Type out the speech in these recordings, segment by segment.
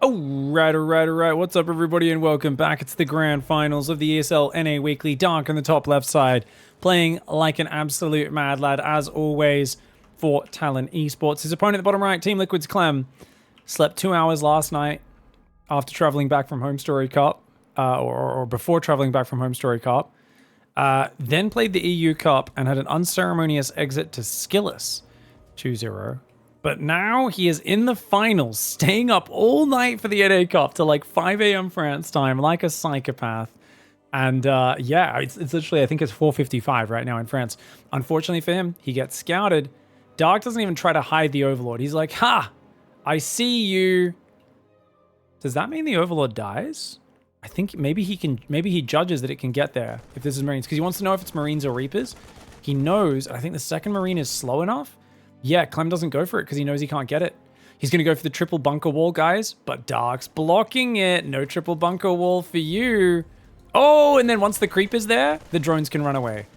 Alright. What's up, everybody, and welcome back. It's the grand finals of the ESL NA Weekly. Dark on the top left side, playing like an absolute mad lad, as always, for Talon Esports. His opponent at the bottom right, Team Liquid's Clem, slept 2 hours last night after traveling back from Home Story Cup, or before traveling back from Home Story Cup. Then played the EU Cup and had an unceremonious exit to Skillus 2-0. But now he is in the finals, staying up all night for the NA Cup to like 5 a.m. France time, like a psychopath. And yeah, it's literally, I think it's 4:55 right now in France. Unfortunately for him, he gets scouted. Dark doesn't even try to hide the Overlord. He's like, ha, I see you. Does that mean the Overlord dies? I think maybe he judges that it can get there if this is Marines, because he wants to know if it's Marines or Reapers. He knows, I think the second Marine is slow enough. Yeah, Clem doesn't go for it because he knows he can't get it. He's going to go for the triple bunker wall, guys, but Dark's blocking it. No triple bunker wall for you. Oh, and then once the creep is there, the drones can run away.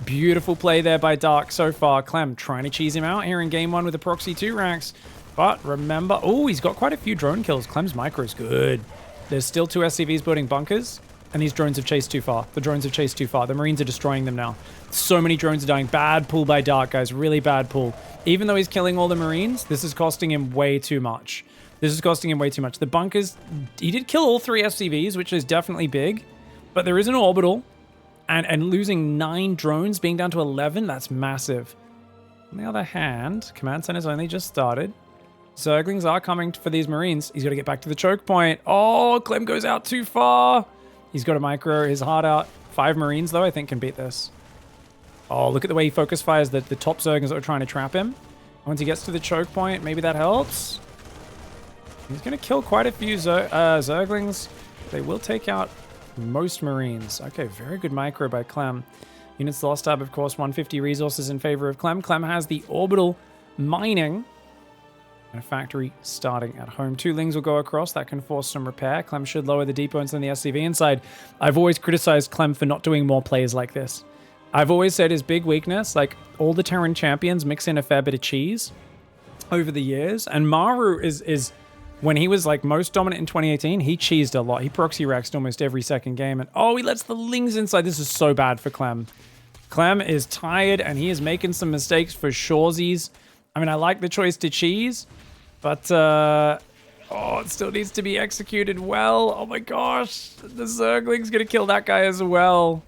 Beautiful play there by Dark so far. Clem trying to cheese him out here in game one with the proxy 2 racks. But remember, oh, he's got quite a few drone kills. Clem's micro's good. There's still 2 SCVs building bunkers, and these drones have chased too far. The drones have chased too far. The Marines are destroying them now. So many drones are dying. Bad pull by Dark, guys. Really bad pull. Even though he's killing all the Marines, this is costing him way too much. The bunkers, he did kill all 3 SCVs, which is definitely big, but there is an orbital, and losing 9 drones, being down to 11, that's massive. On the other hand, command center's only just started. Zerglings are coming for these Marines. He's got to get back to the choke point. Oh, Clem goes out too far. He's got to micro his heart out. 5 Marines, though, I think can beat this. Oh, look at the way he focus fires the top Zerglings that are trying to trap him. Once he gets to the choke point, maybe that helps. He's going to kill quite a few Zerglings. They will take out most Marines. Okay, very good micro by Clem. Units lost tab, of course, 150 resources in favor of Clem. Clem has the orbital mining and a factory starting at home. 2 Lings will go across. That can force some repair. Clem should lower the depots than the SCV inside. I've always criticized Clem for not doing more plays like this. I've always said his big weakness, like all the Terran champions mix in a fair bit of cheese over the years. And Maru is when he was like most dominant in 2018, he cheesed a lot. He proxy raxed almost every second game. And oh, he lets the Lings inside. This is so bad for Clem. Clem is tired and he is making some mistakes for shoresies. I mean, I like the choice to cheese, but oh, it still needs to be executed well. Oh my gosh, the Zergling's gonna kill that guy as well.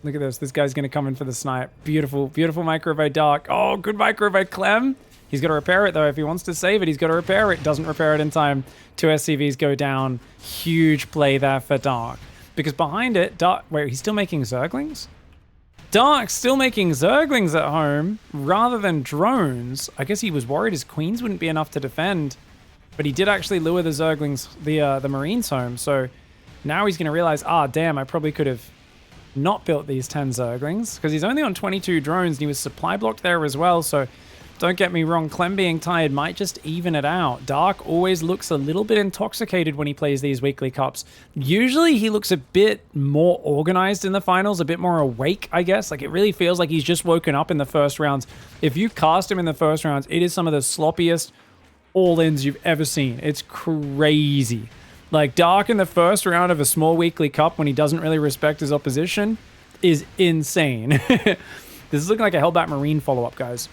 Look at this. This guy's going to come in for the snipe. Beautiful, beautiful micro by Dark. Oh, good micro by Clem. He's got to repair it, though. If he wants to save it, he's got to repair it. Doesn't repair it in time. 2 SCVs go down. Huge play there for Dark. Because behind it, Dark... Wait, he's still making Zerglings? Dark's still making Zerglings at home rather than drones. I guess he was worried his queens wouldn't be enough to defend. But he did actually lure the Zerglings, the Marines home. So now he's going to realize, ah, damn, I probably could have not built these 10 Zerglings, because he's only on 22 drones and he was supply blocked there as well. So don't get me wrong, Clem being tired might just even it out. Dark always looks a little bit intoxicated when he plays these weekly cups. Usually he looks a bit more organized in the finals, a bit more awake, I guess. Like, it really feels like he's just woken up in the first rounds. If you cast him in the first rounds, it is some of the sloppiest all-ins you've ever seen. It's crazy. Like, Dark in the first round of a small weekly cup when he doesn't really respect his opposition is insane. This is looking like a Hellbat Marine follow-up, guys.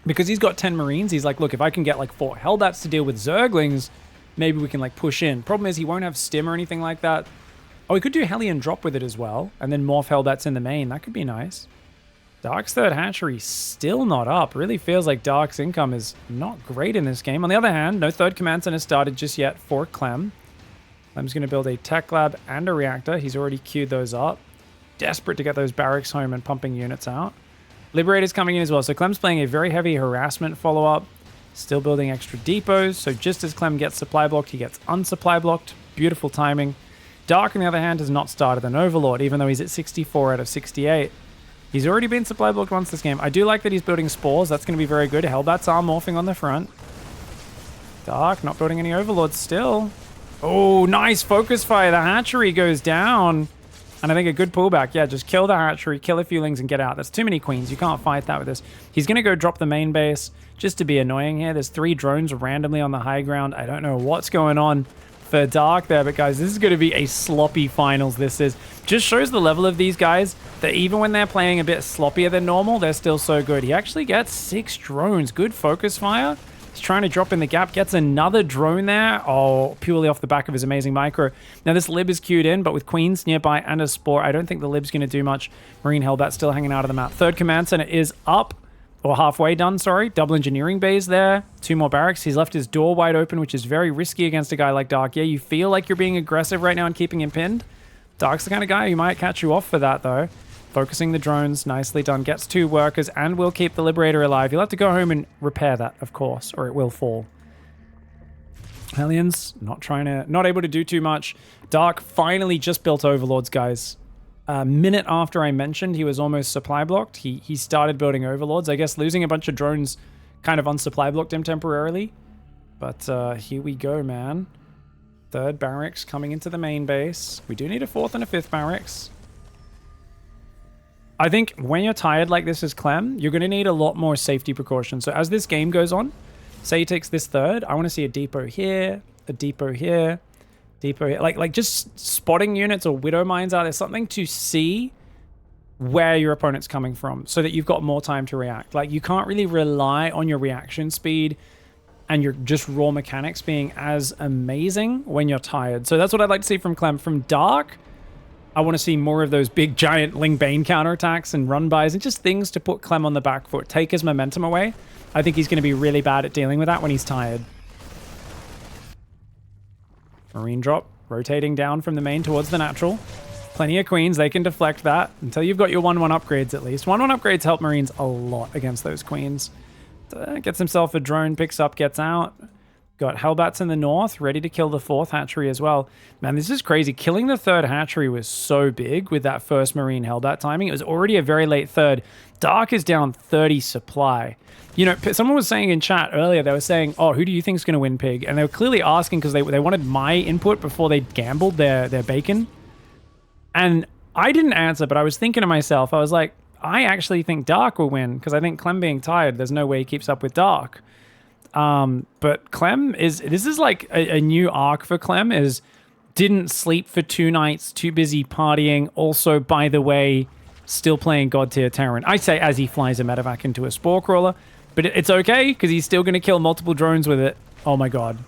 Because he's got 10 Marines, he's like, look, if I can get like 4 Hellbats to deal with Zerglings, maybe we can like push in. Problem is he won't have stim or anything like that. Oh, he could do Hellion drop with it as well, and then morph Hellbats in the main. That could be nice. Dark's third hatchery still not up. Really feels like Dark's income is not great in this game. On the other hand, no third command center started just yet for Clem. Clem's going to build a tech lab and a reactor. He's already queued those up. Desperate to get those barracks home and pumping units out. Liberator's coming in as well. So Clem's playing a very heavy harassment follow-up. Still building extra depots. So just as Clem gets supply blocked, he gets unsupply blocked. Beautiful timing. Dark, on the other hand, has not started an Overlord, even though he's at 64 out of 68. He's already been supply blocked once this game. I do like that he's building spores. That's going to be very good. Hellbats are morphing on the front. Dark, not building any Overlords still. Oh, nice focus fire. The hatchery goes down. And I think a good pullback, yeah, just kill the hatchery, kill a few lings, and get out. That's too many queens. You can't fight that with this. He's going to go drop the main base just to be annoying here. There's 3 drones randomly on the high ground. I don't know what's going on for Dark there, but guys, this is going to be a sloppy finals. This is just shows the level of these guys, that even when they're playing a bit sloppier than normal, they're still so good. He actually gets 6 drones. Good focus fire. He's trying to drop in the gap, gets another drone there. Oh, purely off the back of his amazing micro. Now, this Lib is queued in, but with queens nearby and a Spore, I don't think the Lib's going to do much. Marine Hellbat's still hanging out of the map. 3rd command center is up, or halfway done, sorry. Double engineering bays there. 2 more barracks. He's left his door wide open, which is very risky against a guy like Dark. Yeah, you feel like you're being aggressive right now and keeping him pinned. Dark's the kind of guy who might catch you off for that, though. Focusing the drones, nicely done. Gets 2 workers and will keep the Liberator alive. You'll have to go home and repair that, of course, or it will fall. Hellions, not able to do too much. Dark finally just built Overlords, guys. A minute after I mentioned he was almost supply blocked, he started building Overlords. I guess losing a bunch of drones kind of unsupply blocked him temporarily. But here we go, man. 3rd barracks coming into the main base. We do need a 4th and a 5th barracks. I think when you're tired like this as Clem, you're going to need a lot more safety precautions. So as this game goes on, say he takes this 3rd, I want to see a depot here, a depot here, depot here. Like just spotting units or widow mines out there, something to see where your opponent's coming from so that you've got more time to react. Like, you can't really rely on your reaction speed and your just raw mechanics being as amazing when you're tired. So that's what I'd like to see from Clem. From Dark, I want to see more of those big giant Ling Bane counterattacks and run bys and just things to put Clem on the back foot, take his momentum away. I think he's going to be really bad at dealing with that when he's tired. Marine drop, rotating down from the main towards the natural. Plenty of queens, they can deflect that until you've got your 1-1 upgrades at least. 1-1 upgrades help Marines a lot against those queens. Gets himself a drone, picks up, gets out. Got Hellbats in the north, ready to kill the 4th hatchery as well. Man, this is crazy. Killing the 3rd hatchery was so big with that first Marine Hellbat timing. It was already a very late 3rd. Dark is down 30 supply. You know, someone was saying in chat earlier, they were saying, oh, who do you think is going to win Pig? And they were clearly asking because they wanted my input before they gambled their bacon. And I didn't answer, but I was thinking to myself, I was like, I actually think Dark will win because I think Clem being tired, there's no way he keeps up with Dark. But Clem this is like a new arc for Clem, is didn't sleep for 2 nights, too busy partying. Also, by the way, still playing God tier Terran. I say as he flies a medevac into a Spore Crawler, but it's okay because he's still going to kill multiple drones with it. Oh my God.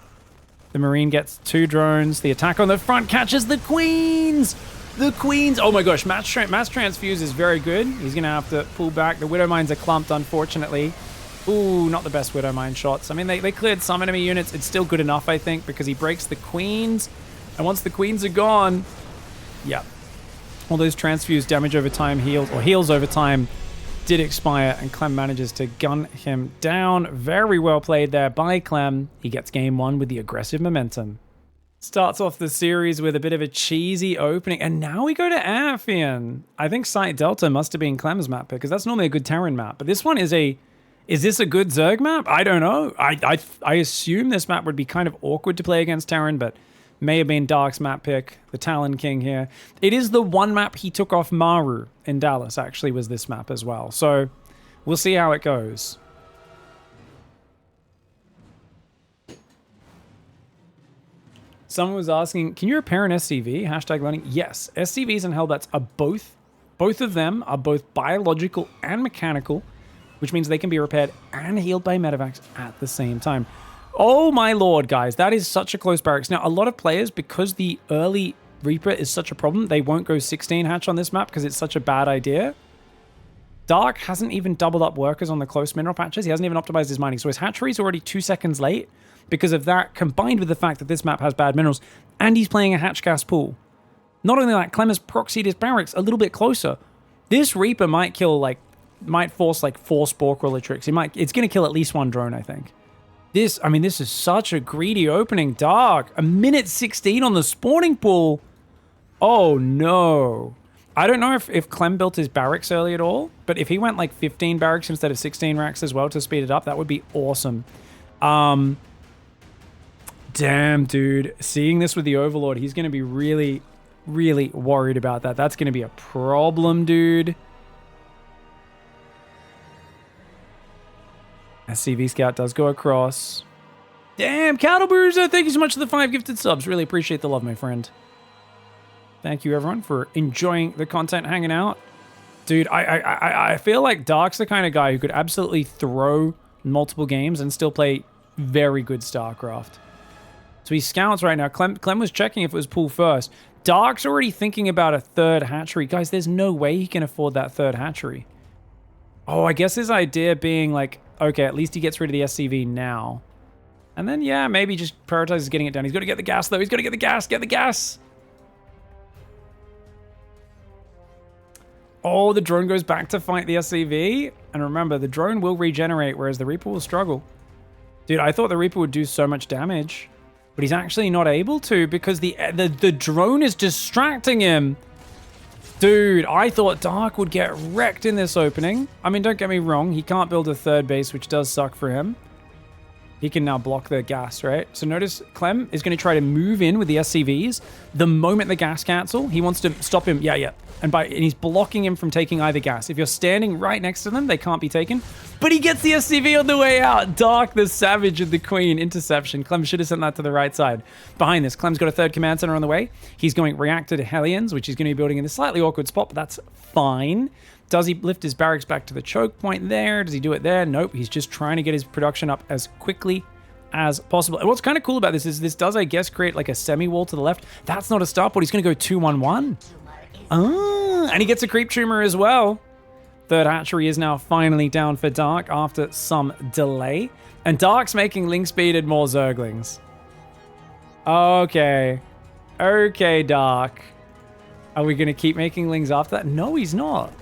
The Marine gets 2 drones. The attack on the front catches the queens. The queens. Oh my gosh. Mass transfuse is very good. He's going to have to pull back. The Widow Mines are clumped, unfortunately. Ooh, not the best Widow Mine shots. I mean, they cleared some enemy units. It's still good enough, I think, because he breaks the queens. And once the queens are gone, yeah. All those transfuse damage over time heals over time did expire, and Clem manages to gun him down. Very well played there by Clem. He gets game 1 with the aggressive momentum. Starts off the series with a bit of a cheesy opening, and now we go to Amphion. I think Site Delta must have been Clem's map, because that's normally a good Terran map. But this one is Is this a good Zerg map? I don't know. I assume this map would be kind of awkward to play against Terran, but may have been Dark's map pick, the Talon King here. It is the one map he took off Maru in Dallas, actually, was this map as well. So we'll see how it goes. Someone was asking, can you repair an SCV? Hashtag learning. Yes, SCVs and Hellbats are both of them are both biological and mechanical, which means they can be repaired and healed by medevacs at the same time. Oh my lord, guys, that is such a close barracks. Now, a lot of players, because the early Reaper is such a problem, they won't go 16 hatch on this map because it's such a bad idea. Dark hasn't even doubled up workers on the close mineral patches. He hasn't even optimized his mining, so his hatchery is already 2 seconds late because of that, combined with the fact that this map has bad minerals, and he's playing a hatch gas pool. Not only that, Clem has proxied his barracks a little bit closer. This Reaper might force like 4 Spore Crawler tricks. It's going to kill at least 1 drone, I think. This is such a greedy opening. Dark, a minute 16 on the spawning pool. Oh no. I don't know if Clem built his barracks early at all, but if he went like 15 barracks instead of 16 racks as well to speed it up, that would be awesome. Damn, dude. Seeing this with the Overlord, he's going to be really, really worried about that. That's going to be a problem, dude. SCV Scout does go across. Damn, Cattle Bruiser, thank you so much for the 5 gifted subs. Really appreciate the love, my friend. Thank you, everyone, for enjoying the content, hanging out. Dude, I feel like Dark's the kind of guy who could absolutely throw multiple games and still play very good StarCraft. So he scouts right now. Clem was checking if it was pool first. Dark's already thinking about a 3rd hatchery. Guys, there's no way he can afford that 3rd hatchery. Oh, I guess his idea being like, okay, at least he gets rid of the SCV now. And then, yeah, maybe just prioritizes getting it done. He's got to get the gas, though. He's got to get the gas. Get the gas. Oh, the drone goes back to fight the SCV. And remember, the drone will regenerate, whereas the Reaper will struggle. Dude, I thought the Reaper would do so much damage. But he's actually not able to because the drone is distracting him. Dude, I thought Dark would get wrecked in this opening. I mean, don't get me wrong. He can't build a 3rd base, which does suck for him. He can now block the gas, right? So notice Clem is going to try to move in with the SCVs. The moment the gas cancel, he wants to stop him. Yeah. And he's blocking him from taking either gas. If you're standing right next to them, they can't be taken. But he gets the SCV on the way out. Dark, the Savage of the Queen. Interception. Clem should have sent that to the right side. Behind this, Clem's got a 3rd command center on the way. He's going reactor to Hellions, which he's going to be building in a slightly awkward spot, but that's fine. Does he lift his barracks back to the choke point there? Does he do it there? Nope. He's just trying to get his production up as quickly as possible. And what's kind of cool about this is this does, I guess, create like a semi-wall to the left. That's not a starport. He's going to go 2-1-1. And he gets a creep tumor as well. 3rd hatchery is now finally down for Dark after some delay. And Dark's making link speeded more Zerglings. Okay. Okay, Dark. Are we going to keep making lings after that? No, he's not.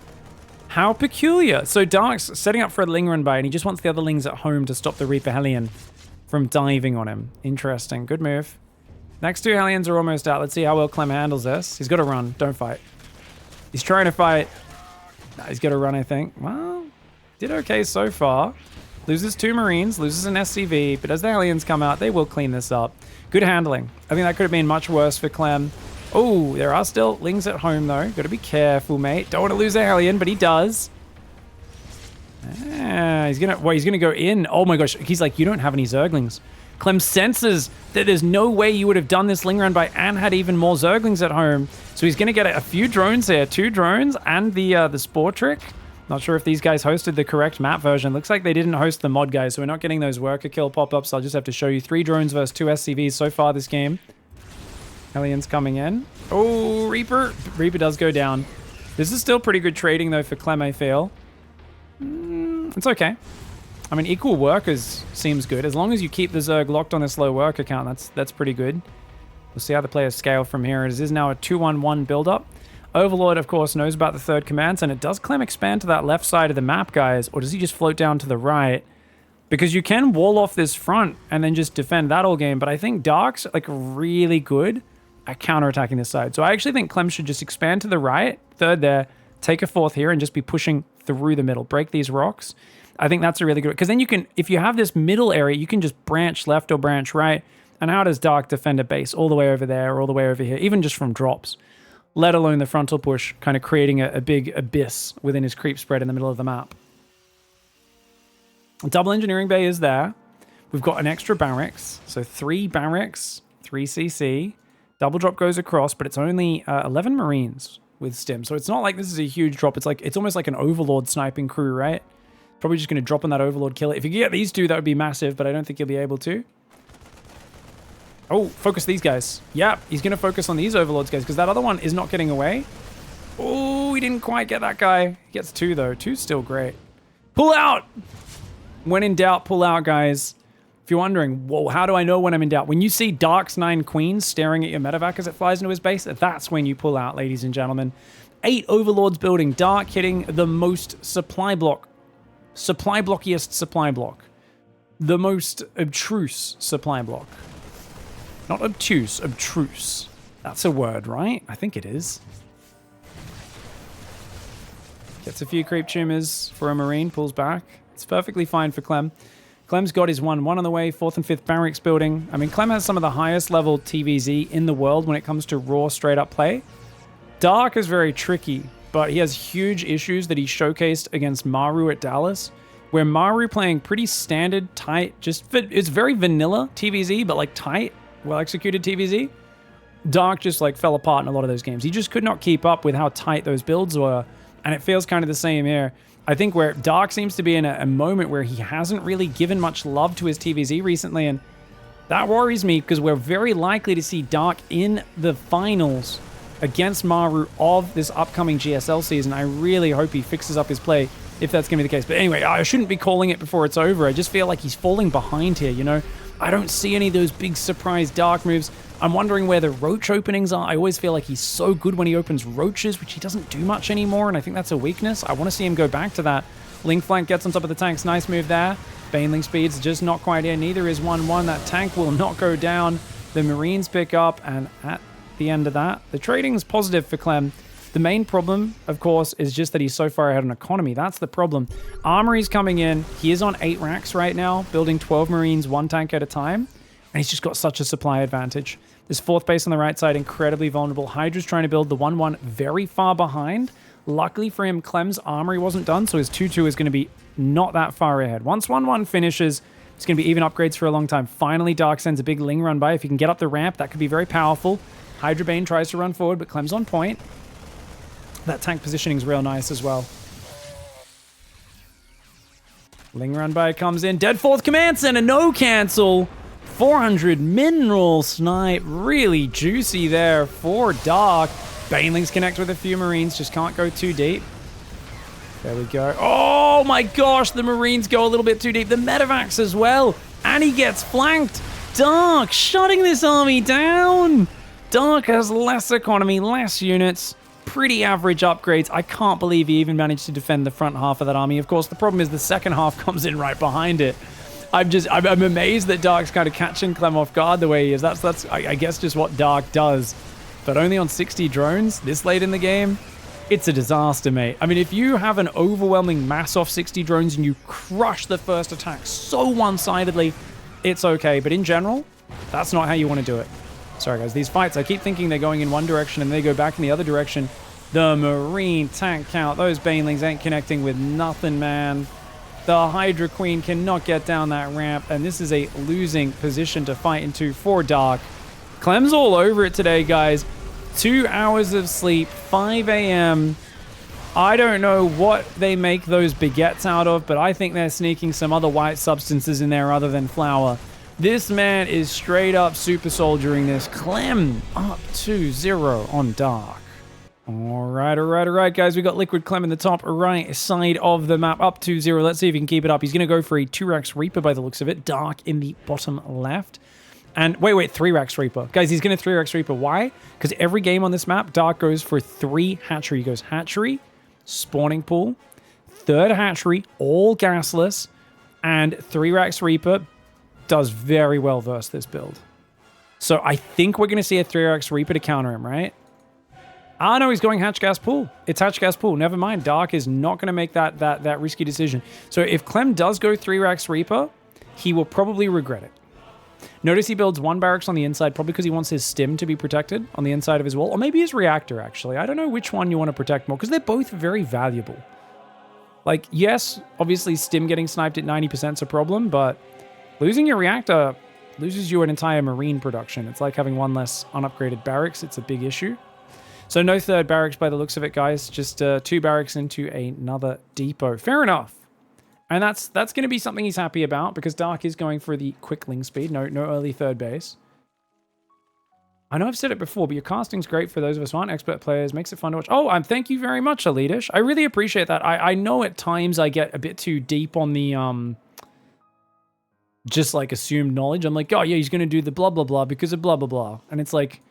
How peculiar. So Dark's setting up for a ling run by, and he just wants the other lings at home to stop the Reaper Hellion from diving on him. Interesting. Good move. Next 2 Hellions are almost out. Let's see how well Clem handles this. He's got to run. Don't fight. He's trying to fight. Nah, he's got to run, I think. Well, did okay so far. Loses 2 Marines, loses an SCV, but as the Hellions come out, they will clean this up. Good handling. I think that could have been much worse for Clem. Oh, there are still lings at home, though. Got to be careful, mate. Don't want to lose a Hellion, but he does. He's gonna go in. Oh my gosh, he's like, you don't have any Zerglings. Clem senses that there's no way you would have done this ling run by and had even more Zerglings at home. So he's gonna get a few drones here. 2 drones and the Spore Trick. Not sure if these guys hosted the correct map version. Looks like they didn't host the mod, guys, so we're not getting those worker kill pop-ups. I'll just have to show you 3 drones versus 2 SCVs so far this game. Hellions coming in. Oh, Reaper. Reaper does go down. This is still pretty good trading, though, for Clem, I feel. It's okay. I mean, equal workers seems good. As long as you keep the Zerg locked on this low worker count, that's pretty good. We'll see how the players scale from here. It is now a 2-1-1 build-up. Overlord, of course, knows about the 3rd commands, and it does Clem expand to that left side of the map, guys, or does he just float down to the right? Because you can wall off this front and then just defend that all game, but I think Dark's like really good at counterattacking this side. So I actually think Clem should just expand to the right, 3rd there, take a 4th here, and just be pushing through the middle. Break these rocks. I think that's a really good... Because then you can... If you have this middle area, you can just branch left or branch right. And how does Dark defend a base? All the way over there, or all the way over here, even just from drops. Let alone the frontal push, kind of creating a big abyss within his creep spread in the middle of the map. Double engineering bay is there. We've got an extra barracks. So 3 barracks, 3 CC. Double drop goes across, but it's only 11 Marines with stim. So it's not like this is a huge drop. It's almost like an Overlord sniping crew, right? Probably just going to drop on that Overlord, kill it. If you could get these 2, that would be massive, but I don't think you'll be able to. Oh, focus these guys. Yeah, he's going to focus on these Overlords, guys, because that other one is not getting away. Oh, he didn't quite get that guy. He gets 2, though. 2's still great. Pull out! When in doubt, pull out, guys. If you're wondering, whoa, how do I know when I'm in doubt? When you see Dark's 9 Queens staring at your medevac as it flies into his base, that's when you pull out, ladies and gentlemen. 8 Overlords building. Dark hitting the most supply block. Supply blockiest supply block. The most abstruse supply block. Not obtuse, abstruse. That's a word, right? I think it is. Gets a few creep tumors for a Marine, pulls back. It's perfectly fine for Clem. Clem's got his 1-1 on the way, 4th and 5th barracks building. I mean, Clem has some of the highest level TvZ in the world when it comes to raw straight up play. Dark is very tricky, but he has huge issues that he showcased against Maru at Dallas, where Maru playing pretty standard, tight, it's very vanilla TvZ, but like tight, well-executed TvZ. Dark just like fell apart in a lot of those games. He just could not keep up with how tight those builds were, and it feels kind of the same here. I think where Dark seems to be in a moment where he hasn't really given much love to his TvZ recently, and that worries me because we're very likely to see Dark in the finals against Maru of this upcoming GSL season. I really hope he fixes up his play if that's going to be the case. But anyway, I shouldn't be calling it before it's over. I just feel like he's falling behind here, you know? I don't see any of those big surprise Dark moves. I'm wondering where the roach openings are. I always feel like he's so good when he opens roaches, which he doesn't do much anymore, and I think that's a weakness. I want to see him go back to that. Link flank gets on top of the tanks. Nice move there. Baneling speed's just not quite in. Neither is 1-1. That tank will not go down. The Marines pick up, and at the end of that, the trading is positive for Clem. The main problem, of course, is just that he's so far ahead on economy. That's the problem. Armory's coming in. He is on 8 racks right now, building 12 Marines, 1 tank at a time. And he's just got such a supply advantage. This 4th base on the right side, incredibly vulnerable. Hydra's trying to build the 1-1 very far behind. Luckily for him, Clem's Armory wasn't done, so his 2-2 is going to be not that far ahead. Once 1-1 finishes, it's going to be even upgrades for a long time. Finally, Dark sends a big Ling run by. If he can get up the ramp, that could be very powerful. Hydra Bane tries to run forward, but Clem's on point. That tank positioning is real nice as well. Ling run by comes in. Dead 4th command center, no cancel. 400 mineral snipe, really juicy there for Dark. Banelings connect with a few Marines, just can't go too deep. There we go. Oh my gosh, the Marines go a little bit too deep. The Medivacs as well, and he gets flanked. Dark shutting this army down. Dark has less economy, less units, pretty average upgrades. I can't believe he even managed to defend the front half of that army. Of course, the problem is the second half comes in right behind it. I'm amazed that Dark's kind of catching Clem off guard the way he is. That's I guess just what Dark does. But only on 60 drones this late in the game, it's a disaster, mate. I mean, if you have an overwhelming mass off 60 drones and you crush the first attack so one-sidedly, it's okay. But in general, that's not how you want to do it. Sorry, guys. These fights, I keep thinking they're going in one direction and they go back in the other direction. The Marine tank count. Those Banelings ain't connecting with nothing, man. The Hydra Queen cannot get down that ramp, and this is a losing position to fight into for Dark. Clem's all over it today, guys. 2 hours of sleep, 5 a.m. I don't know what they make those baguettes out of, but I think they're sneaking some other white substances in there other than flour. This man is straight up super soldiering this. Clem up 2-0 on Dark. All right, guys. We got Liquid Clem in the top right side of the map, up 2-0. Let's see if he can keep it up. He's going to go for a 2-Rax Reaper by the looks of it. Dark in the bottom left. And wait, 3-Rax Reaper. Guys, he's going to 3-Rax Reaper. Why? Because every game on this map, Dark goes for 3 hatchery. He goes hatchery, spawning pool, 3rd hatchery, all gasless, and 3-Rax Reaper does very well versus this build. So I think we're going to see a 3-Rax Reaper to counter him, right? Ah, no, he's going hatch gas pool. It's hatch gas pool. Never mind. Dark is not going to make that risky decision. So if Clem does go 3-Rax Reaper, he will probably regret it. Notice he builds 1 barracks on the inside, probably because he wants his stim to be protected on the inside of his wall. Or maybe his reactor, actually. I don't know which one you want to protect more, because they're both very valuable. Like, yes, obviously stim getting sniped at 90% is a problem, but losing your reactor loses you an entire Marine production. It's like having 1 less unupgraded barracks. It's a big issue. So no 3rd barracks by the looks of it, guys. Just 2 barracks into another depot. Fair enough. And that's going to be something he's happy about, because Dark is going for the quick Ling speed. No early 3rd base. I know I've said it before, but your casting's great for those of us who aren't expert players. Makes it fun to watch. Oh, thank you very much, Elitish. I really appreciate that. I know at times I get a bit too deep on the just like assumed knowledge. I'm like, oh yeah, he's going to do the blah, blah, blah because of blah, blah, blah. And it's like,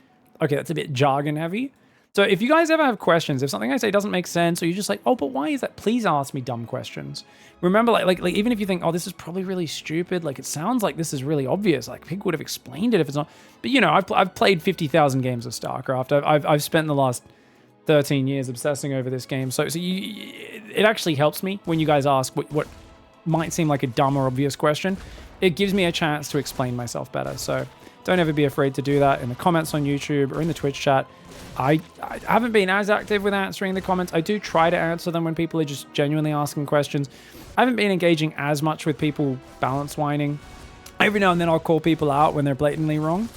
okay, that's a bit jargon heavy. So if you guys ever have questions, if something I say doesn't make sense, or you're just like, oh, but why is that? Please ask me dumb questions. Remember, like even if you think, oh, this is probably really stupid, like it sounds like this is really obvious, like Pig would have explained it if it's not. But you know, I've played 50,000 games of StarCraft. I've spent the last 13 years obsessing over this game. So it actually helps me when you guys ask what might seem like a dumb or obvious question, it gives me a chance to explain myself better. So don't ever be afraid to do that in the comments on YouTube or in the Twitch chat. I haven't been as active with answering the comments. I do try to answer them when people are just genuinely asking questions. I haven't been engaging as much with people balance whining. Every now and then I'll call people out when they're blatantly wrong.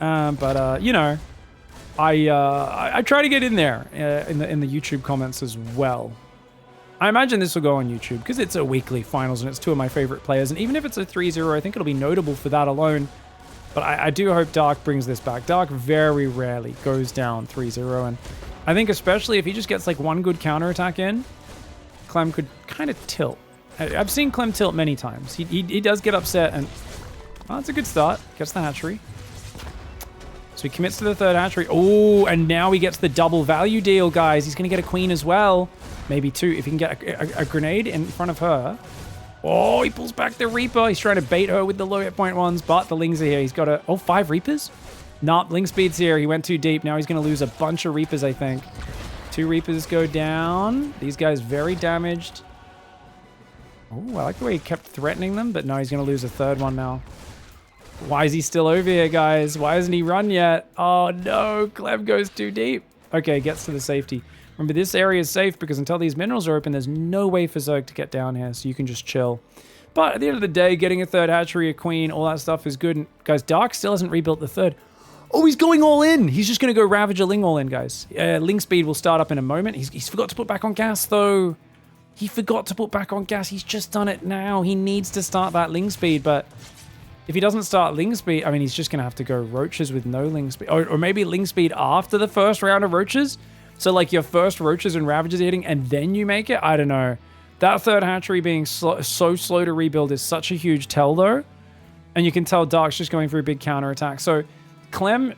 You know, I try to get in there in the YouTube comments as well. I imagine this will go on YouTube because it's a weekly finals and it's two of my favorite players. And even if it's a 3-0, I think it'll be notable for that alone. But I do hope Dark brings this back. Dark very rarely goes down 3-0. And I think especially if he just gets like one good counterattack in, Clem could kind of tilt. I've seen Clem tilt many times. He does get upset and... Oh, that's a good start. Gets the hatchery. So he commits to the third hatchery. Oh, and now he gets the double value deal, guys. He's going to get a queen as well. Maybe two if he can get a grenade in front of her. Oh, he pulls back the Reaper. He's trying to bait her with the low hit point ones, but the Lings are here. He's got a... Oh, 5 Reapers? Nah, Ling Speed's here. He went too deep. Now he's going to lose a bunch of Reapers, I think. 2 Reapers go down. These guys very damaged. Oh, I like the way he kept threatening them, but no, he's going to lose a third one now. Why is he still over here, guys? Why hasn't he run yet? Oh, no. Clem goes too deep. Okay, gets to the safety. Remember, this area is safe because until these minerals are open, there's no way for Zerg to get down here, so you can just chill. But at the end of the day, getting a third hatchery, a queen, all that stuff is good. And guys, Dark still hasn't rebuilt the third. Oh, he's going all in. He's just going to go Ravager Ling all in, guys. Ling Speed will start up in a moment. He's forgot to put back on gas, though. He forgot to put back on gas. He's just done it now. He needs to start that Ling Speed, but... If he doesn't start Ling Speed, I mean, he's just going to have to go Roaches with no Ling Speed. Or maybe Ling Speed after the first round of Roaches? So, like, your first Roaches and Ravagers are hitting, and then you make it? I don't know. That third hatchery being so slow to rebuild is such a huge tell, though. And you can tell Dark's just going for a big counterattack. So, Clem,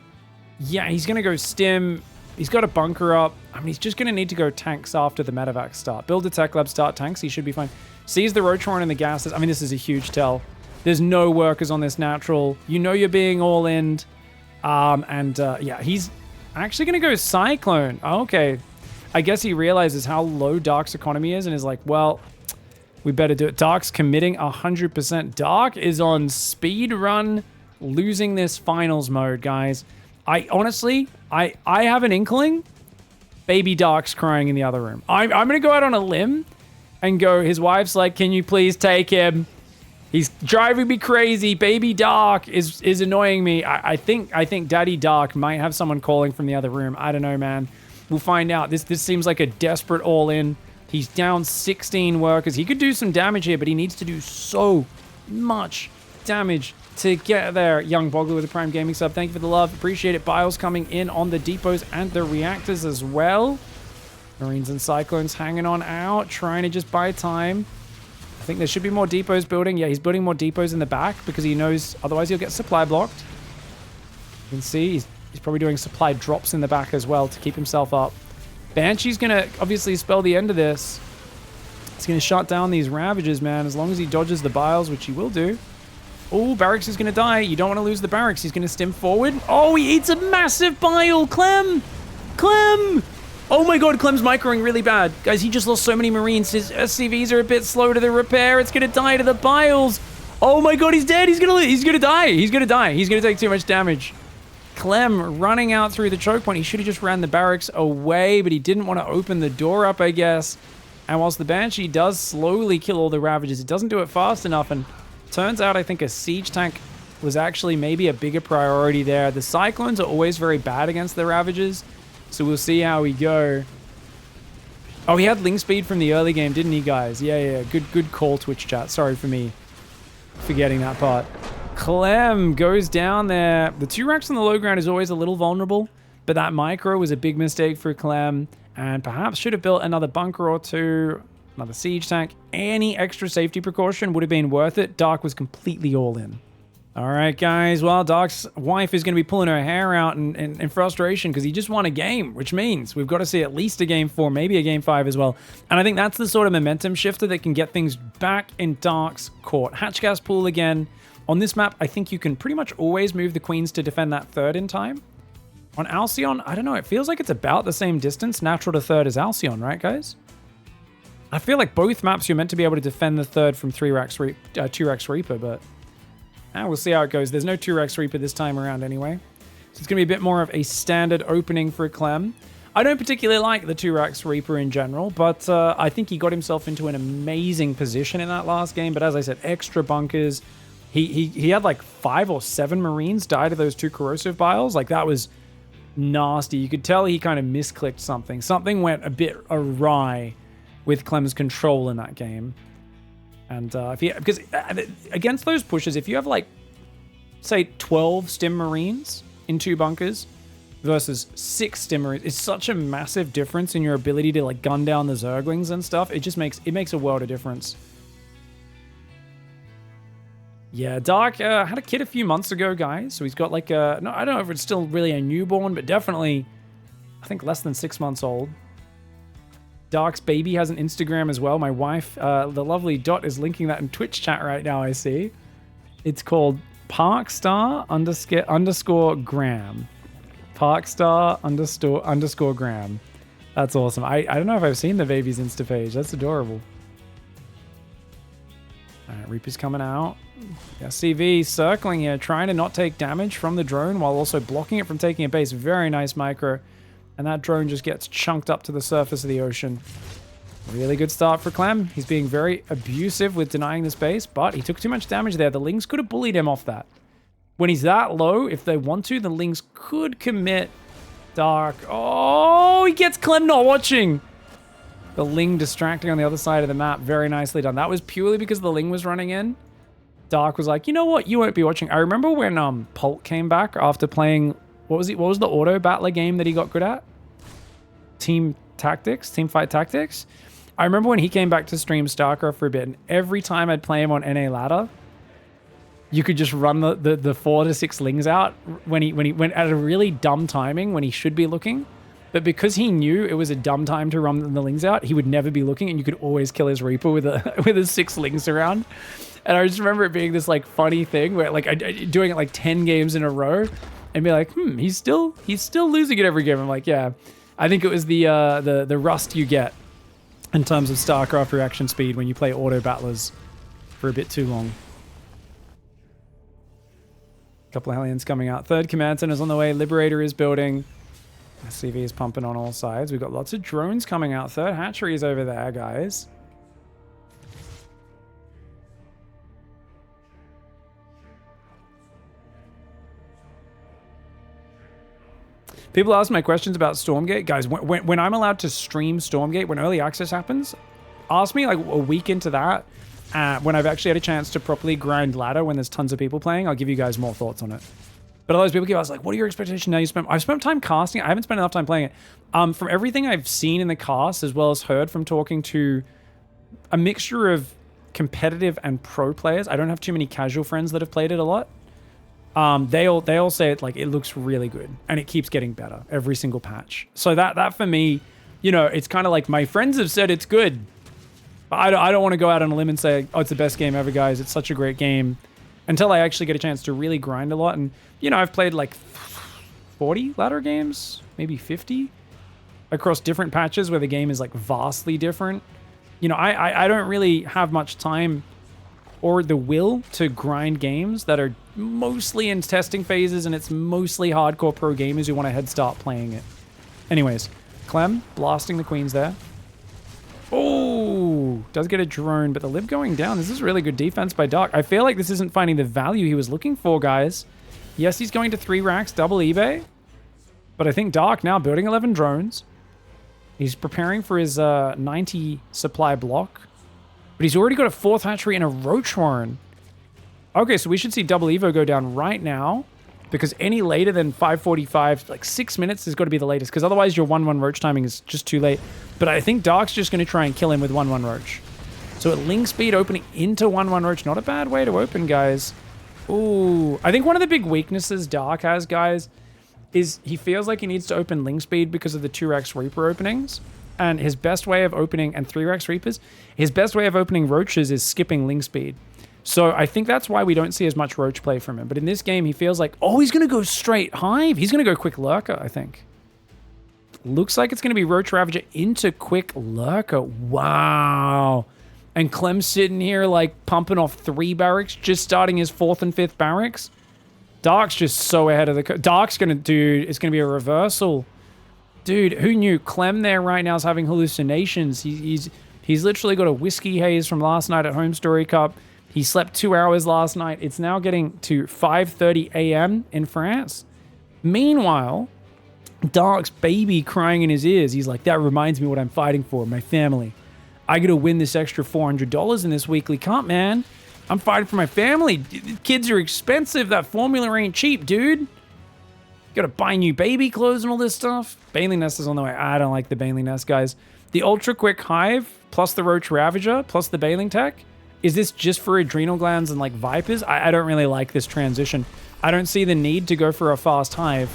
yeah, he's going to go Stim. He's got a bunker up. I mean, he's just going to need to go tanks after the medevac start. Build a tech lab, start tanks. He should be fine. Sees the Roachron and the gases. I mean, this is a huge tell. There's no workers on this natural. You know you're being all in. Yeah, he's actually going to go Cyclone. Oh, okay. I guess he realizes how low Dark's economy is and is like, well, we better do it. Dark's committing 100%. Dark is on speed run, losing this finals mode, guys. I honestly have an inkling. Baby Dark's crying in the other room. I'm going to go out on a limb and go, his wife's like, can you please take him? He's driving me crazy. Baby Dark is annoying me. I think Daddy Dark might have someone calling from the other room. I don't know, man. We'll find out. This seems like a desperate all-in. He's down 16 workers. He could do some damage here, but he needs to do so much damage to get there. Young Boggler with a Prime Gaming sub. Thank you for the love. Appreciate it. Biles coming in on the depots and the reactors as well. Marines and Cyclones hanging on out, trying to just buy time. I think there should be more depots building. Yeah, he's building more depots in the back because he knows otherwise he'll get supply blocked. You can see he's probably doing supply drops in the back as well to keep himself up. Banshee's going to obviously spell the end of this. He's going to shut down these Ravagers, man, as long as he dodges the Biles, which he will do. Oh, Barracks is going to die. You don't want to lose the Barracks. He's going to stim forward. Oh, he eats a massive Bile. Clem! Clem! Oh my god, Clem's microing really bad. Guys, he just lost so many Marines. His SCVs are a bit slow to the repair. It's going to die to the Biles. Oh my god, he's dead. He's going to die. He's going to die. He's going to take too much damage. Clem running out through the choke point. He should have just ran the Barracks away, but he didn't want to open the door up, I guess. And whilst the Banshee does slowly kill all the Ravagers, it doesn't do it fast enough. And turns out, I think a Siege Tank was actually maybe a bigger priority there. The Cyclones are always very bad against the Ravagers. So we'll see how we go. Oh, he had Ling Speed from the early game, didn't he, guys? Yeah. Good call, Twitch chat. Sorry for me forgetting that part. Clem goes down there. The 2 racks on the low ground is always a little vulnerable, but that micro was a big mistake for Clem, and perhaps should have built another bunker or 2, another siege tank. Any extra safety precaution would have been worth it. Dark was completely all in. All right, guys. Well, Dark's wife is going to be pulling her hair out in frustration because he just won a game, which means we've got to see at least a game 4, maybe a game 5 as well. And I think that's the sort of momentum shifter that can get things back in Dark's court. Hatch gas pool again. On this map, I think you can pretty much always move the queens to defend that third in time. On Alcyon, I don't know. It feels like it's about the same distance, natural to third, as Alcyon, right, guys? I feel like both maps you're meant to be able to defend the third from 2-Rex Reaper, but we'll see how it goes. There's no 2-Rex Reaper this time around anyway. So it's going to be a bit more of a standard opening for CLEM. I don't particularly like the 2-Rex Reaper in general, but I think he got himself into an amazing position in that last game. But as I said, extra bunkers. He had like 5 or 7 Marines die to those 2 corrosive biles. Like, that was nasty. You could tell he kind of misclicked something. Something went a bit awry with CLEM's control in that game. And because against those pushes, if you have like, say, 12 Stim Marines in 2 bunkers versus 6 Stim Marines, it's such a massive difference in your ability to like gun down the Zerglings and stuff. It just makes a world of difference. Yeah, Dark had a kid a few months ago, guys. So he's got like a, no, I don't know if it's still really a newborn, but definitely, I think less than 6 months old. Dark's baby has an Instagram as well. My wife, the lovely Dot, is linking that in Twitch chat right now, I see. It's called Parkstar underscore Gram. Parkstar underscore Gram. That's awesome. I don't know if I've seen the baby's Insta page. That's adorable. All right, Reaper's coming out. Yeah, CV circling here, trying to not take damage from the drone while also blocking it from taking a base. Very nice micro. And that drone just gets chunked up to the surface of the ocean. Really good start for CLEM. He's being very abusive with denying this base, but he took too much damage there. The Lings could have bullied him off that. When he's that low, if they want to, the Lings could commit. Dark. Oh, he gets CLEM not watching. The Ling distracting on the other side of the map. Very nicely done. That was purely because the Ling was running in. Dark was like, you know what? You won't be watching. I remember when Polk came back after playing... What was the auto battler game that he got good at? Team Fight Tactics. I remember when he came back to stream StarCraft for a bit, and every time I'd play him on NA ladder, you could just run the 4 to 6 Lings out when he went at a really dumb timing when he should be looking. But because he knew it was a dumb time to run the Lings out, he would never be looking, and you could always kill his Reaper with a 6 Lings around. And I just remember it being this like funny thing where like doing it like 10 games in a row. And be like, he's still losing it every game. I'm like, yeah. I think it was the rust you get in terms of StarCraft reaction speed when you play auto battlers for a bit too long. Couple of Hellions coming out. Third command center's on the way. Liberator is building. CV is pumping on all sides. We've got lots of drones coming out. Third hatchery is over there, guys. People ask my questions about Stormgate. Guys, when I'm allowed to stream Stormgate, when early access happens, ask me like a week into that, when I've actually had a chance to properly grind ladder when there's tons of people playing. I'll give you guys more thoughts on it. But all those people keep asking, like, what are your expectations now? I've spent time casting. I haven't spent enough time playing it. From everything I've seen in the cast, as well as heard from talking to a mixture of competitive and pro players, I don't have too many casual friends that have played it a lot. They all say it like it looks really good and it keeps getting better every single patch. So that for me, you know, it's kind of like my friends have said it's good, but I don't want to go out on a limb and say, oh, it's the best game ever, guys. It's such a great game until I actually get a chance to really grind a lot. And you know, I've played like 40 ladder games, maybe 50 across different patches where the game is like vastly different. You know, I don't really have much time or the will to grind games that are mostly in testing phases, and it's mostly hardcore pro gamers who want a head start playing it. Anyways, CLEM blasting the queens there. Oh, does get a drone, but the lib going down. This is really good defense by Dark. I feel like this isn't finding the value he was looking for, guys. Yes, he's going to 3 racks, double eBay, but I think Dark now building 11 drones. He's preparing for his 90 supply block. But he's already got a 4th hatchery and a roach warren. Okay, so we should see double Evo go down right now. Because any later than 5:45, like 6 minutes has got to be the latest. Because otherwise your 1-1 roach timing is just too late. But I think Dark's just going to try and kill him with 1-1 roach. So at Ling speed, opening into 1-1 roach. Not a bad way to open, guys. Ooh. I think one of the big weaknesses Dark has, guys, is he feels like he needs to open Ling speed because of the 2-Rex Reaper openings. And his best way of opening, and 3-Rex Reapers, his best way of opening roaches is skipping Ling speed. So I think that's why we don't see as much roach play from him. But in this game, he feels like, oh, he's going to go straight hive. He's going to go quick lurker, I think. Looks like it's going to be Roach Ravager into Quick Lurker. Wow. And Clem's sitting here like pumping off 3 barracks, just starting his 4th and 5th barracks. Dark's just so ahead of the... Dark's going to do... It's going to be a reversal. Dude, who knew? Clem there right now is having hallucinations. He's literally got a whiskey haze from last night at Home Story Cup. He slept 2 hours last night. It's now getting to 5:30 a.m. in France. Meanwhile, Dark's baby crying in his ears. He's like, that reminds me what I'm fighting for, my family. I got to win this extra $400 in this weekly comp, man. I'm fighting for my family. Kids are expensive. That formula ain't cheap, dude. Got to buy new baby clothes and all this stuff. Baneling Nest is on the way. I don't like the Baneling Nest, guys. The Ultra Quick Hive plus the Roach Ravager plus the Baneling Tech. Is this just for Adrenal Glands and like Vipers? I don't really like this transition. I don't see the need to go for a fast Hive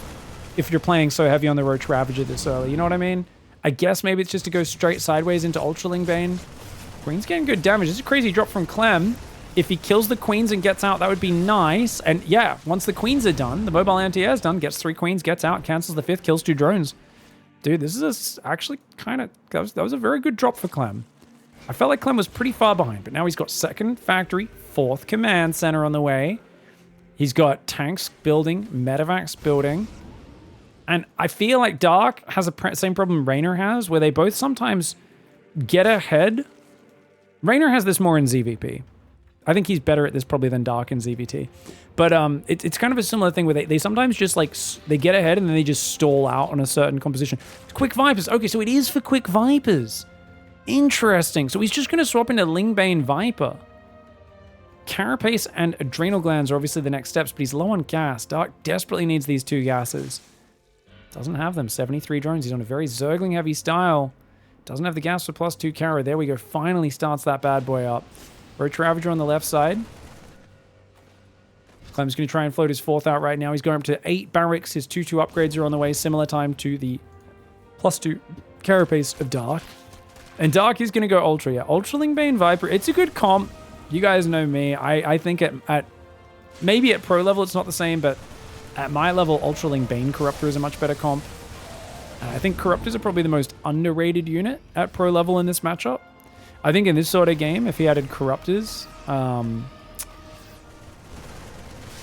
if you're playing so heavy on the Roach Ravager this early. You know what I mean? I guess maybe it's just to go straight sideways into Ultraling Bane. Queen's getting good damage. This is a crazy drop from Clem. If he kills the queens and gets out, that would be nice. And yeah, once the queens are done, the mobile anti-air is done, gets 3 queens, gets out, cancels the 5th, kills 2 drones. Dude, this is actually kind of... That was a very good drop for Clem. I felt like Clem was pretty far behind, but now he's got 2nd factory, 4th command center on the way. He's got tanks building, medevacs building. And I feel like Dark has the same problem Raynor has, where they both sometimes get ahead. Raynor has this more in ZVP. I think he's better at this probably than Dark in ZVT. But it's kind of a similar thing where they sometimes just like, they get ahead and then they just stall out on a certain composition. Quick Vipers. Okay, so it is for Quick Vipers. Interesting. So he's just going to swap into Lingbane Viper. Carapace and Adrenal Glands are obviously the next steps, but he's low on gas. Dark desperately needs these 2 gases. Doesn't have them. 73 drones. He's on a very Zergling heavy style. Doesn't have the gas for +2 Kara. There we go. Finally starts that bad boy up. Roach Ravager on the left side. Clem's going to try and float his 4th out right now. He's going up to 8 barracks. His 2-2 upgrades are on the way. Similar time to the +2 Carapace of Dark. And Dark is going to go Ultra. Yeah, Ultraling Bane Viper. It's a good comp. You guys know me. I think at maybe at pro level it's not the same, but at my level, Ultraling Bane Corruptor is a much better comp. And I think Corruptors are probably the most underrated unit at pro level in this matchup. I think in this sort of game, if he added Corruptors,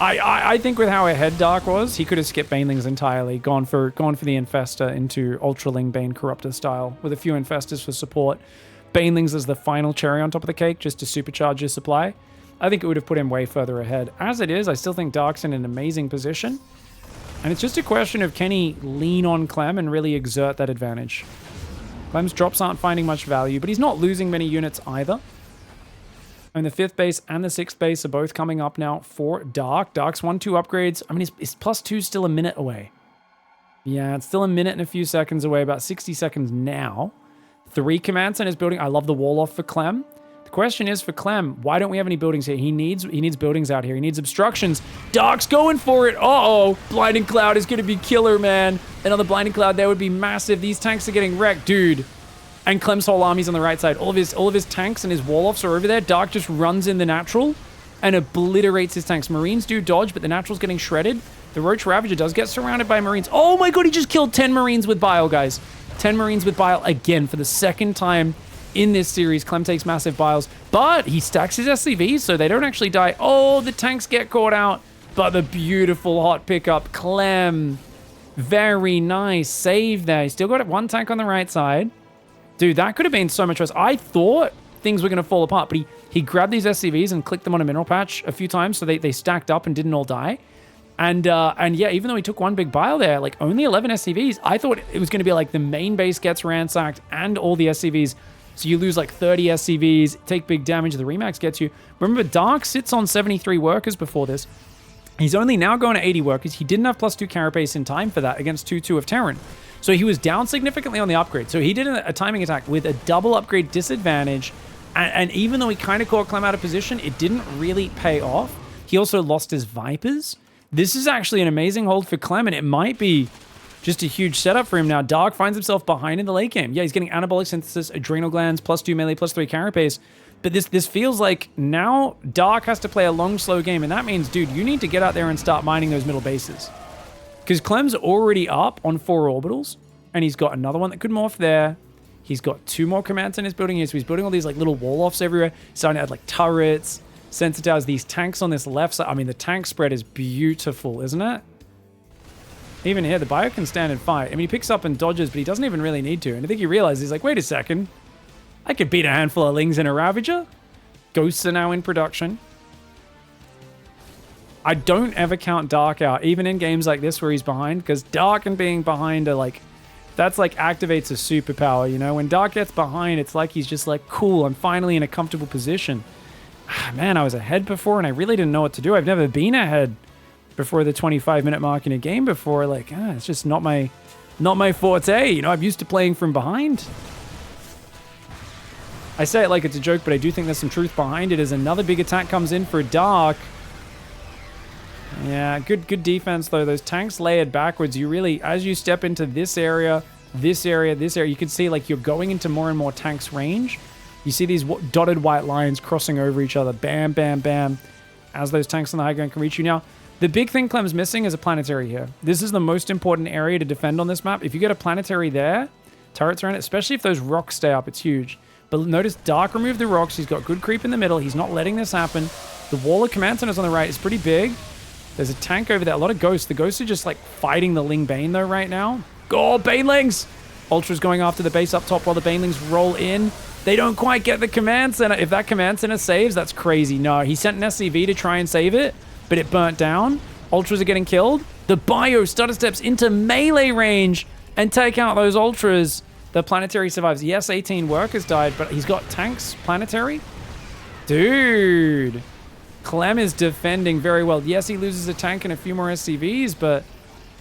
I think with how ahead Dark was, he could have skipped Banelings entirely, gone for the Infestor into Ultraling Bane Corruptor style, with a few Infestors for support. Banelings as the final cherry on top of the cake, just to supercharge his supply. I think it would have put him way further ahead. As it is, I still think Dark's in an amazing position. And it's just a question of can he lean on Clem and really exert that advantage. Clem's drops aren't finding much value, but he's not losing many units either. And the 5th base and the 6th base are both coming up now for Dark. Dark's 1-2 upgrades. I mean, his +2 is still a minute away. Yeah, it's still a minute and a few seconds away, about 60 seconds now. 3 command centers building. I love the wall off for Clem. The question is for Clem, why don't we have any buildings here? He needs buildings out here. He needs obstructions. Dark's going for it. Uh-oh. Blinding Cloud is going to be killer, man. Another Blinding Cloud there would be massive. These tanks are getting wrecked, dude. And Clem's whole army's on the right side. All of his tanks and his wall-offs are over there. Dark just runs in the natural and obliterates his tanks. Marines do dodge, but the natural's getting shredded. The Roach Ravager does get surrounded by Marines. Oh my god, he just killed 10 Marines with Bile, guys. 10 Marines with Bile again for the 2nd time in this series. Clem takes massive Biles, but he stacks his SCVs so they don't actually die. Oh, the tanks get caught out, but the beautiful hot pickup. Clem, very nice save there. He's still got 1 tank on the right side. Dude, that could have been so much worse. I thought things were going to fall apart, but he grabbed these SCVs and clicked them on a mineral patch a few times so they stacked up and didn't all die. And yeah, even though he took 1 big bile there, like only 11 SCVs, I thought it was going to be like the main base gets ransacked and all the SCVs. So you lose like 30 SCVs, take big damage, the Remax gets you. Remember, Dark sits on 73 workers before this. He's only now going to 80 workers. He didn't have +2 Carapace in time for that against 2-2 of Terran. So he was down significantly on the upgrade. So he did a timing attack with a double upgrade disadvantage. And even though he kind of caught Clem out of position, it didn't really pay off. He also lost his Vipers. This is actually an amazing hold for Clem, and it might be just a huge setup for him now. Dark finds himself behind in the late game. Yeah, he's getting Anabolic Synthesis, Adrenal Glands, +2 melee, +3 Carapace. But this feels like now Dark has to play a long, slow game, and that means, dude, you need to get out there and start mining those middle bases. Because Clem's already up on 4 orbitals. And he's got another one that could morph there. He's got 2 more commands in his building here. So he's building all these like little wall-offs everywhere. Starting to add like turrets, sensor towers, these tanks on this left side. I mean, the tank spread is beautiful, isn't it? Even here, the bio can stand and fight. I mean, he picks up and dodges, but he doesn't even really need to. And I think he realizes, he's like, wait a second. I could beat a handful of Lings and a Ravager. Ghosts are now in production. I don't ever count Dark out, even in games like this where he's behind, because Dark and being behind are like, that's like activates a superpower, you know? When Dark gets behind, it's like he's just like, cool, I'm finally in a comfortable position. Man, I was ahead before and I really didn't know what to do. I've never been ahead before the 25-minute mark in a game before. Like, it's just not my forte. You know, I'm used to playing from behind. I say it like it's a joke, but I do think there's some truth behind it as another big attack comes in for Dark. Yeah, good defense, though. Those tanks layered backwards. You really, as you step into this area, you can see, like, you're going into more and more tanks range. You see these dotted white lines crossing over each other. Bam, bam, bam. As those tanks on the high ground can reach you. Now, the big thing Clem's missing is a planetary here. This is the most important area to defend on this map. If you get a planetary there, turrets around it, especially if those rocks stay up, it's huge. But notice Dark removed the rocks. He's got good creep in the middle. He's not letting this happen. The wall of command centers on the right is pretty big. There's a tank over there. A lot of ghosts. The ghosts are just like fighting the Ling Bane though right now. Go, Banelings! Ultra's going after the base up top while the Banelings roll in. They don't quite get the command center. If that command center saves, that's crazy. No, he sent an SCV to try and save it, but it burnt down. Ultras are getting killed. The bio stutter steps into melee range and take out those Ultras. The planetary survives. Yes, 18 workers died, but he's got tanks planetary. Dude. Clem is defending very well. Yes, he loses a tank and a few more SCVs, but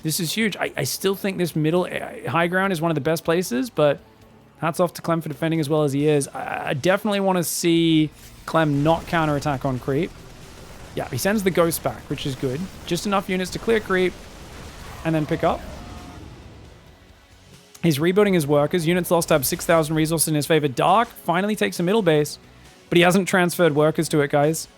this is huge. I still think this middle high ground is one of the best places, but hats off to Clem for defending as well as he is. I definitely want to see Clem not counterattack on creep. Yeah, he sends the ghost back, which is good. Just enough units to clear creep and then pick up. He's rebuilding his workers. Units lost have 6,000 resources in his favor. Dark finally takes a middle base, but he hasn't transferred workers to it, guys.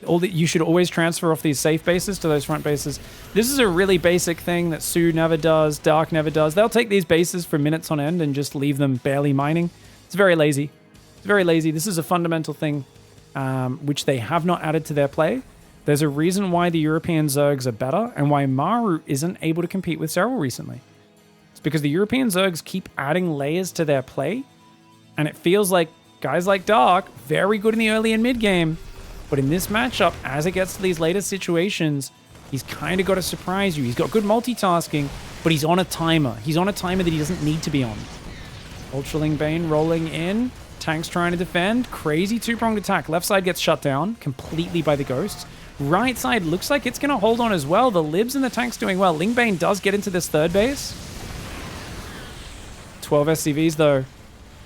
You should always transfer off these safe bases to those front bases. This is a really basic thing that Sue never does, Dark never does. They'll take these bases for minutes on end and just leave them barely mining. It's very lazy. It's very lazy. This is a fundamental thing which they have not added to their play. There's a reason why the European Zergs are better and why Maru isn't able to compete with Serral recently. It's because the European Zergs keep adding layers to their play, and it feels like guys like Dark, very good in the early and mid game, but in this matchup, as it gets to these later situations, he's kind of got to surprise you. He's got good multitasking, but he's on a timer. He's on a timer that he doesn't need to be on. Ultraling Bane rolling in. Tanks trying to defend. Crazy two-pronged attack. Left side gets shut down completely by the ghosts. Right side looks like it's going to hold on as well. The libs and the tanks doing well. Ling Bane does get into this third base. 12 SCVs though.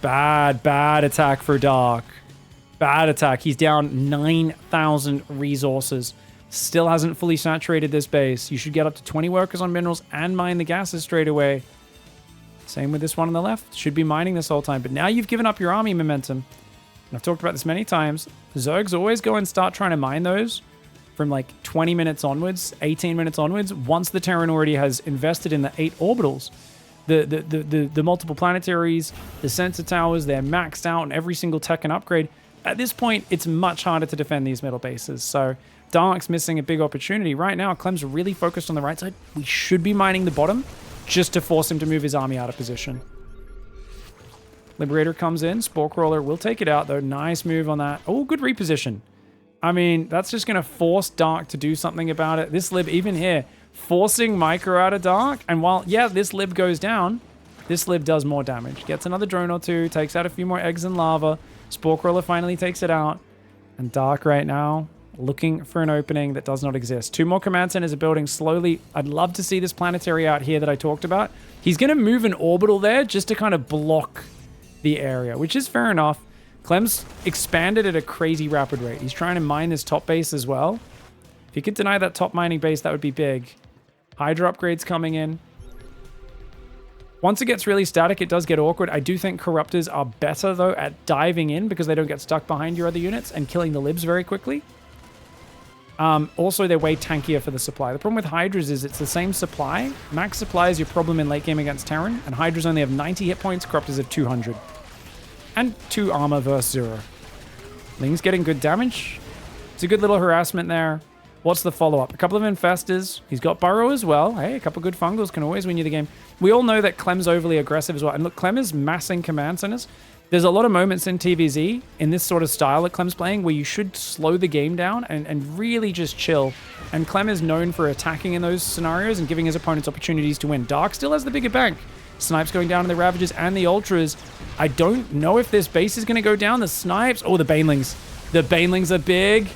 Bad attack for Dark. Bad attack. He's down 9,000 resources. Still hasn't fully saturated this base. You should get up to 20 workers on minerals and mine the gases straight away. Same with this one on the left. Should be mining this whole time. But now you've given up your army momentum. And I've talked about this many times. Zergs always go and start trying to mine those from like 20 minutes onwards, 18 minutes onwards, once the Terran already has invested in the 8 orbitals. The multiple planetaries, the sensor towers, they're maxed out on every single tech and upgrade. At this point, it's much harder to defend these middle bases. So Dark's missing a big opportunity. Right now, Clem's really focused on the right side. We should be mining the bottom just to force him to move his army out of position. Liberator comes in. Spore Crawler will take it out, though. Nice move on that. Oh, good reposition. I mean, that's just going to force Dark to do something about it. This lib, even here, forcing Micro out of Dark. And while, yeah, this lib goes down, this lib does more damage. Gets another drone or two, takes out a few more eggs and lava. Spore Crawler finally takes it out. And Dark right now, looking for an opening that does not exist. 2 more command centers are building slowly. I'd love to see this planetary out here that I talked about. He's going to move an orbital there just to kind of block the area, which is fair enough. Clem's expanded at a crazy rapid rate. He's trying to mine this top base as well. If he could deny that top mining base, that would be big. Hydra upgrades coming in. Once it gets really static, it does get awkward. I do think Corruptors are better, though, at diving in because they don't get stuck behind your other units and killing the libs very quickly. Also, they're way tankier for the supply. The problem with Hydras is it's the same supply. Max supply is your problem in late game against Terran, and Hydras only have 90 hit points, Corruptors have 200. And 2 armor versus 0. Ling's getting good damage. It's a good little harassment there. What's the follow-up? A couple of Infestors. He's got Burrow as well. Hey, a couple of good Fungals can always win you the game. We all know that Clem's overly aggressive as well. And look, Clem is massing command centers. There's a lot of moments in TvZ, in this sort of style that Clem's playing, where you should slow the game down and really just chill. And Clem is known for attacking in those scenarios and giving his opponents opportunities to win. Dark still has the bigger bank. Snipes going down in the Ravagers and the Ultras. I don't know if this base is going to go down. The Snipes. Oh, the Banelings. The Banelings are big.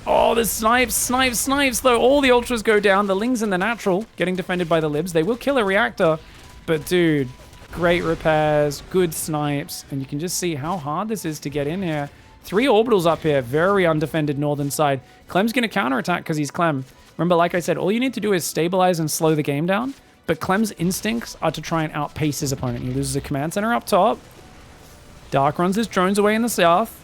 Oh, the Snipes, though. All the Ultras go down. The Lings in the natural getting defended by the Libs. They will kill a reactor. But, dude, great repairs, good snipes. And you can just see how hard this is to get in here. 3 orbitals up here. Very undefended northern side. Clem's going to counterattack because he's Clem. Remember, like I said, all you need to do is stabilize and slow the game down. But Clem's instincts are to try and outpace his opponent. He loses a command center up top. Dark runs his drones away in the south.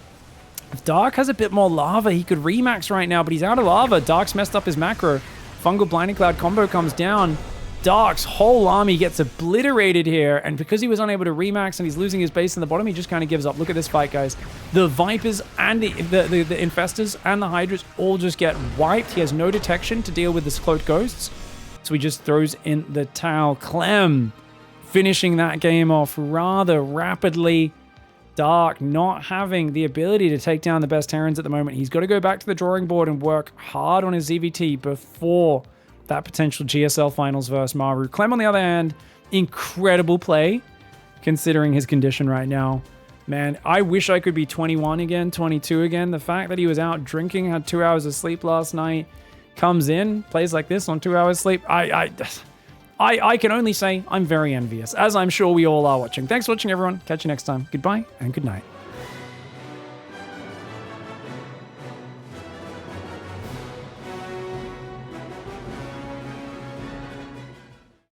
If Dark has a bit more lava, he could remax right now, but he's out of lava. Dark's messed up his macro. Fungal Blinding Cloud combo comes down. Dark's whole army gets obliterated here, and because he was unable to remax and he's losing his base in the bottom, he just kind of gives up. Look at this fight, guys. The Vipers and the Infestors and the Hydras all just get wiped. He has no detection to deal with this Cloaked Ghosts, so he just throws in the towel. Clem finishing that game off rather rapidly. Dark not having the ability to take down the best Terrans at the moment. He's got to go back to the drawing board and work hard on his ZVT before that potential GSL finals versus Maru. Clem, on the other hand, incredible play considering his condition right now. Man, I wish I could be 21 again, 22 again. The fact that he was out drinking, had 2 hours of sleep last night, comes in, plays like this on 2 hours sleep. I can only say I'm very envious, as I'm sure we all are watching. Thanks for watching, everyone. Catch you next time. Goodbye and good night.